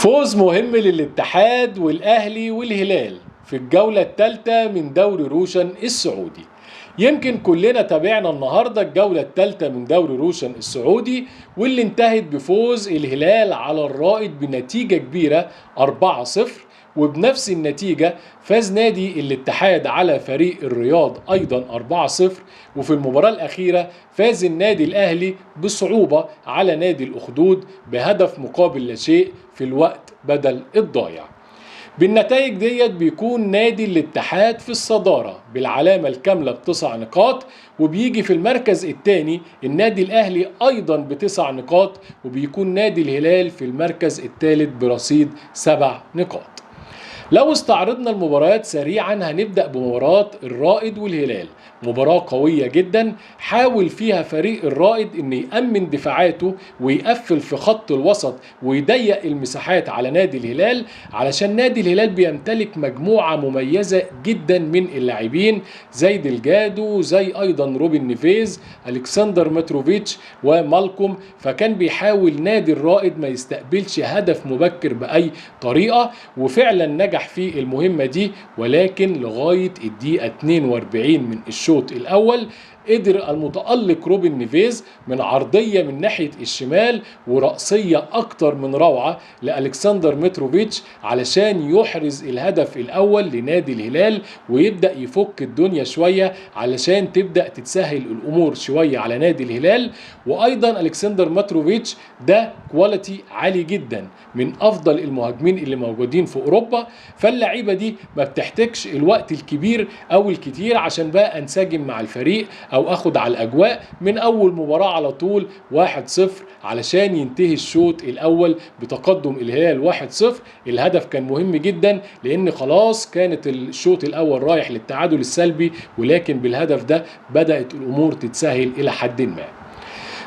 فوز مهم للاتحاد والأهلي والهلال في الجولة الثالثة من دوري روشن السعودي. يمكن كلنا تابعنا النهاردة الجولة الثالثة من دوري روشن السعودي واللي انتهت بفوز الهلال على الرائد بنتيجة كبيرة 4-0، وبنفس النتيجة فاز نادي الاتحاد على فريق الرياض أيضا 4-0، وفي المباراة الأخيرة فاز النادي الأهلي بصعوبة على نادي الأخدود بهدف مقابل لا شيء في الوقت بدل الضايع. بالنتائج ديت بيكون نادي الاتحاد في الصدارة بالعلامة الكاملة ب9 نقاط، وبيجي في المركز الثاني النادي الأهلي أيضا ب9 نقاط، وبيكون نادي الهلال في المركز الثالث برصيد 7 نقاط. لو استعرضنا المباريات سريعا هنبدأ بمباراة الرائد والهلال، مباراة قوية جدا حاول فيها فريق الرائد ان يأمن دفاعاته ويقفل في خط الوسط ويضيق المساحات على نادي الهلال، علشان نادي الهلال بيمتلك مجموعة مميزة جدا من اللاعبين زي ديلجادو، زي ايضا روبن نيفيز، الكسندر متروفيتش ومالكوم، فكان بيحاول نادي الرائد ما يستقبلش هدف مبكر بأي طريقة، وفعلا نجح في المهمة دي، ولكن لغاية الدقيقة 42 من الشوط الأول قدر المتألق روبن نيفيز من عرضية من ناحية الشمال ورأسية أكتر من روعة لألكسندر متروفيتش علشان يحرز الهدف الأول لنادي الهلال ويبدأ يفك الدنيا شوية علشان تبدأ تتسهل الأمور شوية على نادي الهلال. وأيضا ألكسندر متروفيتش ده كواليتي عالي جدا، من أفضل المهاجمين اللي موجودين في أوروبا، فاللعيبة دي ما بتحتاجش الوقت الكبير أو الكتير عشان بقى أنسجم مع الفريق او اخد على الاجواء من اول مباراة على طول 1-0 علشان ينتهي الشوط الاول بتقدم الهلال 1-0. الهدف كان مهم جدا لان خلاص كانت الشوط الاول رايح للتعادل السلبي، ولكن بالهدف ده بدأت الامور تتسهل الى حد ما.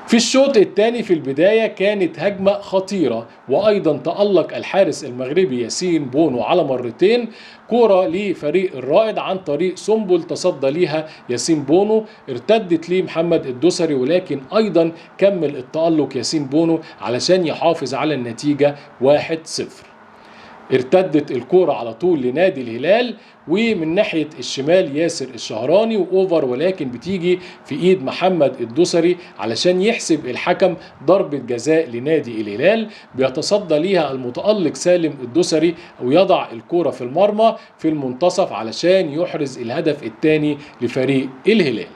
في الشوط الثاني في البداية كانت هجمة خطيرة، وأيضا تألق الحارس المغربي ياسين بونو على مرتين، كرة لفريق الرائد عن طريق سنبل تصدى ليها ياسين بونو، ارتدت لمحمد الدوسري، ولكن أيضا كمل التألق ياسين بونو علشان يحافظ على النتيجة 1-0. ارتدت الكرة على طول لنادي الهلال، ومن ناحية الشمال ياسر الشهراني وأوفر، ولكن بتيجي في إيد محمد الدوسري علشان يحسب الحكم ضربة جزاء لنادي الهلال، بيتصدى ليها المتألق سالم الدوسري ويضع الكرة في المرمى في المنتصف علشان يحرز الهدف الثاني لفريق الهلال.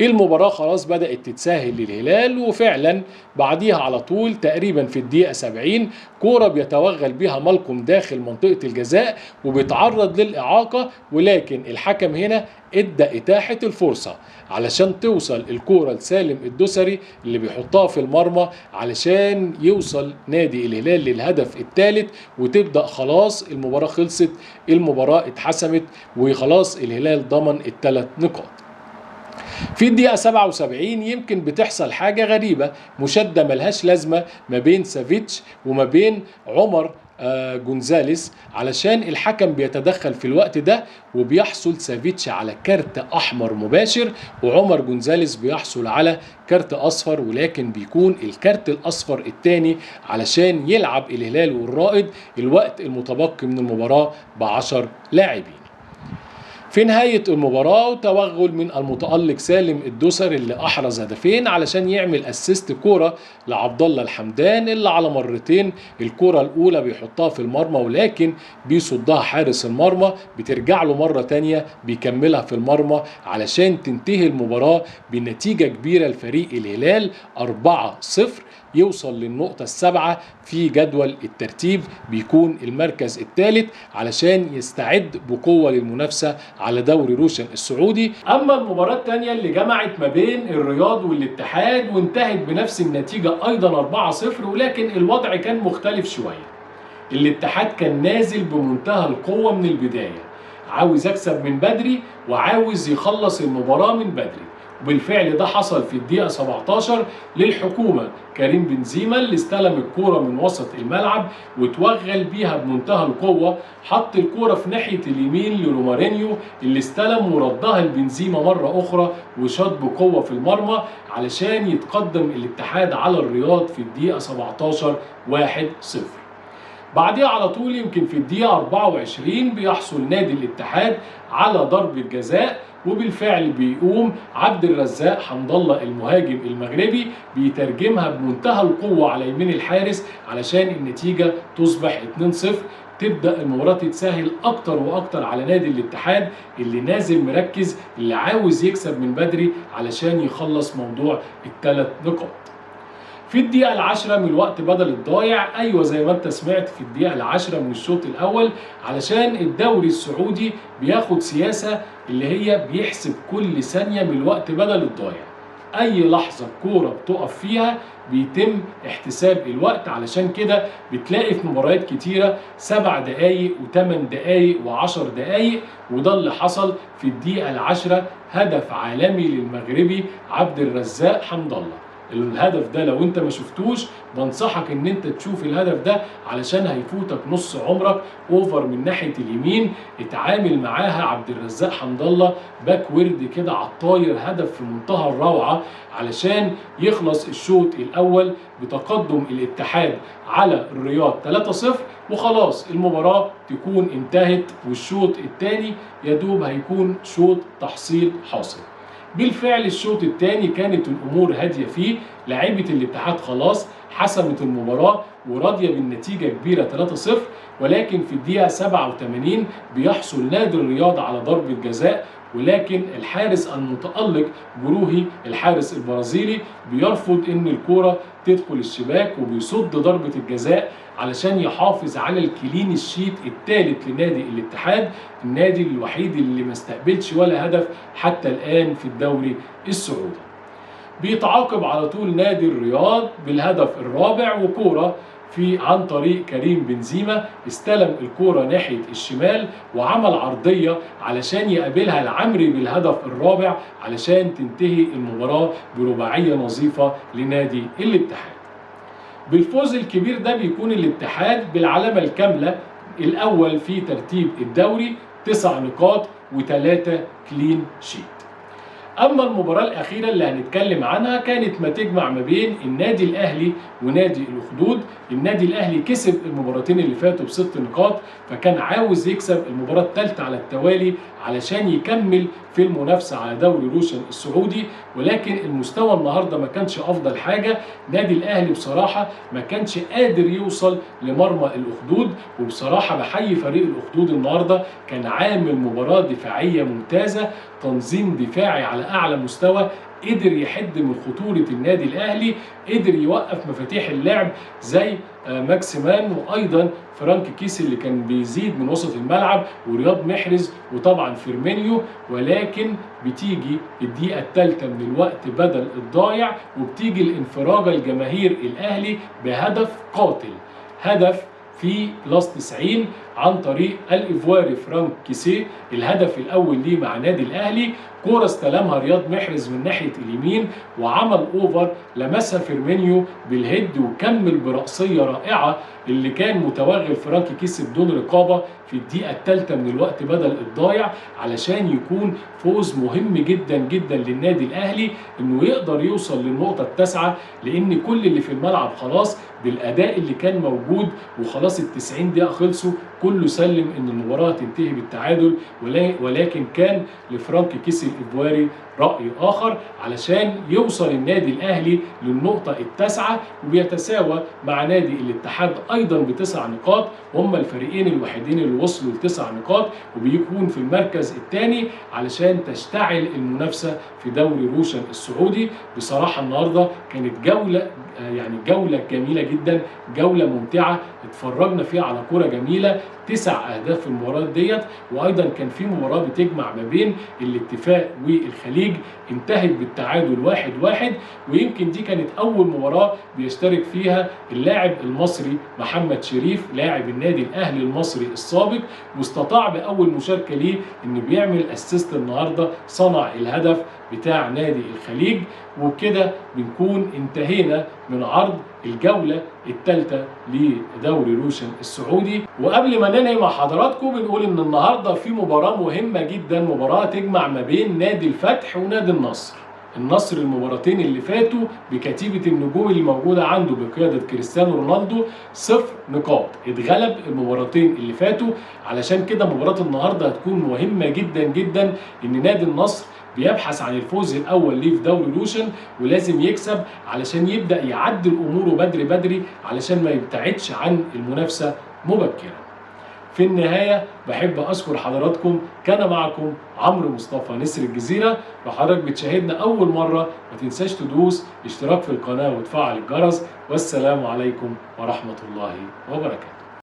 المباراة خلاص بدأت تتسهل للهلال، وفعلا بعديها على طول تقريبا في الدقيقة 70 كورة بيتوغل بها مالكوم داخل منطقة الجزاء وبيتعرض للإعاقة، ولكن الحكم هنا ادى إتاحة الفرصة علشان توصل الكورة لسالم الدوسري اللي بيحطها في المرمى علشان يوصل نادي الهلال للهدف الثالث، وتبدأ خلاص المباراة خلصت، المباراة اتحسمت وخلاص الهلال ضمن ال3 نقاط. في الدقيقة 77 يمكن بتحصل حاجة غريبة، مشادة ملهاش لازمة ما بين سافيتش وما بين عمر جونزاليس، علشان الحكم بيتدخل في الوقت ده وبيحصل سافيتش على كارت أحمر مباشر، وعمر جونزاليس بيحصل على كارت أصفر، ولكن بيكون الكارت الأصفر الثاني علشان يلعب الهلال والرائد الوقت المتبقي من المباراة ب10 لاعبين. في نهاية المباراة وتوغل من المتألق سالم الدوسري اللي أحرز هدفين علشان يعمل اسيست كورة لعبد الله الحمدان اللي على مرتين الكورة الأولى بيحطها في المرمى ولكن بيصدها حارس المرمى، بترجع له مرة تانية بيكملها في المرمى علشان تنتهي المباراة بنتيجة كبيرة لفريق الهلال 4-0، يوصل للنقطة ال7 في جدول الترتيب، بيكون المركز الثالث علشان يستعد بقوة للمنافسة على دوري روشن السعودي. أما المباراة الثانية اللي جمعت ما بين الرياض والاتحاد وانتهت بنفس النتيجة أيضا 4-0، ولكن الوضع كان مختلف شوية. الاتحاد كان نازل بمنتهى القوة من البداية، عاوز يكسب من بدري وعاوز يخلص المباراة من بدري، وبالفعل ده حصل في الدقيقة 17 للحكومة كريم بنزيما اللي استلم الكورة من وسط الملعب وتوغل بيها بمنتهى القوة، حط الكورة في ناحية اليمين لرومارينيو اللي استلم وردها لبنزيما مرة أخرى وشاط بقوة في المرمى علشان يتقدم الاتحاد على الرياض في الدقيقة 17 1-0. بعديها على طول يمكن في الدقيقة 24 بيحصل نادي الاتحاد على ضربة جزاء، وبالفعل بيقوم عبد الرزاق حمد الله المهاجم المغربي بيترجمها بمنتهى القوة على يمين الحارس علشان النتيجة تصبح 2-0. تبدأ المباراة تتسهل أكتر وأكتر على نادي الاتحاد اللي نازل مركز، اللي عاوز يكسب من بدري علشان يخلص موضوع ال3 نقاط. في الدقيقة العاشرة من الوقت بدل الضايع، أيوة زي ما أنت سمعت، في الدقيقة العاشرة من الشوط الأول، علشان الدوري السعودي بياخد سياسة اللي هي بيحسب كل ثانية من الوقت بدل الضايع. أي لحظة الكورة بتقف فيها بيتم احتساب الوقت، علشان كده بتلاقي في مباريات كتيرة 7 دقايق و8 دقايق و10 دقايق، وده اللي حصل في الدقيقة العاشرة. هدف عالمي للمغربي عبد الرزاق حمد الله. الهدف ده لو انت ما شفتوش بنصحك ان انت تشوف الهدف ده علشان هيفوتك نص عمرك. اوفر من ناحيه اليمين اتعامل معاها عبد الرزاق حمد الله باك ورد كده على الطاير، هدف في منتهى الروعه علشان يخلص الشوط الاول بتقدم الاتحاد على الرياض 3-0، وخلاص المباراه تكون انتهت، والشوط الثاني يدوب هيكون شوط تحصيل حاصل. بالفعل الشوط الثاني كانت الامور هاديه فيه، لاعيبه الاتحاد خلاص حسمت المباراه وراضيه بالنتيجه كبيره 3-0. ولكن في الدقيقه 87 بيحصل نادي الرياض على ضربه جزاء، ولكن الحارس المتألق جروهي الحارس البرازيلي بيرفض ان الكوره تدخل الشباك، وبيصد ضربه الجزاء علشان يحافظ على الكلين الشيت الثالث لنادي الاتحاد، النادي الوحيد اللي ما استقبلش ولا هدف حتى الآن في الدوري السعودي. بيتعاقب على طول نادي الرياض بالهدف الرابع، وكورة عن طريق كريم بنزيما استلم الكورة ناحية الشمال وعمل عرضية علشان يقابلها العمري بالهدف الرابع علشان تنتهي المباراة برباعية نظيفة لنادي الاتحاد. بالفوز الكبير ده بيكون الاتحاد بالعلامة الكاملة الأول في ترتيب الدوري 9 نقاط و3 كلين شيت. أما المباراة الأخيرة اللي هنتكلم عنها كانت ما تجمع ما بين النادي الأهلي ونادي الأخدود. النادي الأهلي كسب المباراتين اللي فاتوا ب6 نقاط، فكان عاوز يكسب المباراة الثالثة على التوالي علشان يكمل في المنافسة على دوري روشن السعودي، ولكن المستوى النهارده ما كانش أفضل حاجة. نادي الأهلي بصراحة ما كانش قادر يوصل لمرمى الأخدود، وبصراحة بحيي فريق الأخدود النهارده، كان عامل مباراة دفاعية ممتازة، تنظيم دفاعي على أعلى مستوى، قدر يحد من خطورة النادي الأهلي، قدر يوقف مفاتيح اللعب زي ماكسيمان وأيضا فرانك كيسي اللي كان بيزيد من وسط الملعب، ورياض محرز، وطبعا فيرمينيو. ولكن بتيجي الدقيقة الثالثة من الوقت بدل الضايع، وبتيجي الانفراجة الجماهير الأهلي بهدف قاتل، هدف في بلس 90 عن طريق الإيفواري فرانك كيسي، الهدف الأول ليه مع نادي الأهلي. كورة استلمها رياض محرز من ناحية اليمين وعمل أوفر، لمسها فيرمينيو بالهيد وكمل برأسية رائعة اللي كان متوغل فرانك كيسي بدون رقابة في الدقيقة الثالثة من الوقت بدل الضايع، علشان يكون فوز مهم جدا جدا للنادي الأهلي إنه يقدر يوصل للنقطة التاسعة، لأن كل اللي في الملعب خلاص بالأداء اللي كان موجود وخلاص ال90 دقيقة خلصوا، كله سلم إن المباراة تنتهي بالتعادل. ولكن كان لفرانك كيسي الإيفواري رأي آخر علشان يوصل النادي الأهلي للنقطة التاسعة، وبيتساوى مع نادي الاتحاد أيضا ب9 نقاط، وهم الفريقين الوحيدين اللي وصلوا ل9 نقاط، وبيكون في المركز الثاني علشان تشتعل المنافسة في دوري روشن السعودي. بصراحة النهاردة كانت جولة جميلة جدا، جولة ممتعة اتفرجنا فيها على كرة جميلة، 9 أهداف في المباراة ديت. وأيضا كان في مباراة بتجمع ما بين الاتفاق والخليج انتهت بالتعادل 1-1، ويمكن دي كانت أول مباراة بيشترك فيها اللاعب المصري محمد شريف لاعب النادي الأهلي المصري السابق، واستطاع بأول مشاركة ليه إنه بيعمل أسيست النهارده، صنع الهدف بتاع نادي الخليج. وبكده بنكون انتهينا من عرض الجولة الثالثة لدوري روشن السعودي. وقبل ما ننهي مع حضراتكم بنقول ان النهارده في مباراة مهمة جدا، مباراة تجمع ما بين نادي الفتح ونادي النصر. النصر المباراتين اللي فاتوا بكتيبة النجوم اللي موجودة عنده بقيادة كريستيانو رونالدو 0 نقاط، اتغلب المباراتين اللي فاتوا. علشان كده مباراة النهارده هتكون مهمة جدا جدا، ان نادي النصر بيبحث عن الفوز الاول ليه في دوري روشن، ولازم يكسب علشان يبدأ يعدل اموره بدري بدري علشان ما يبتعدش عن المنافسة مبكرا. في النهاية بحب أشكر حضراتكم، كان معكم عمرو مصطفى نسر الجزيرة. لو حضرتك بتشاهدنا أول مرة ما تنساش تدوس اشتراك في القناة وتفعل الجرس، والسلام عليكم ورحمة الله وبركاته.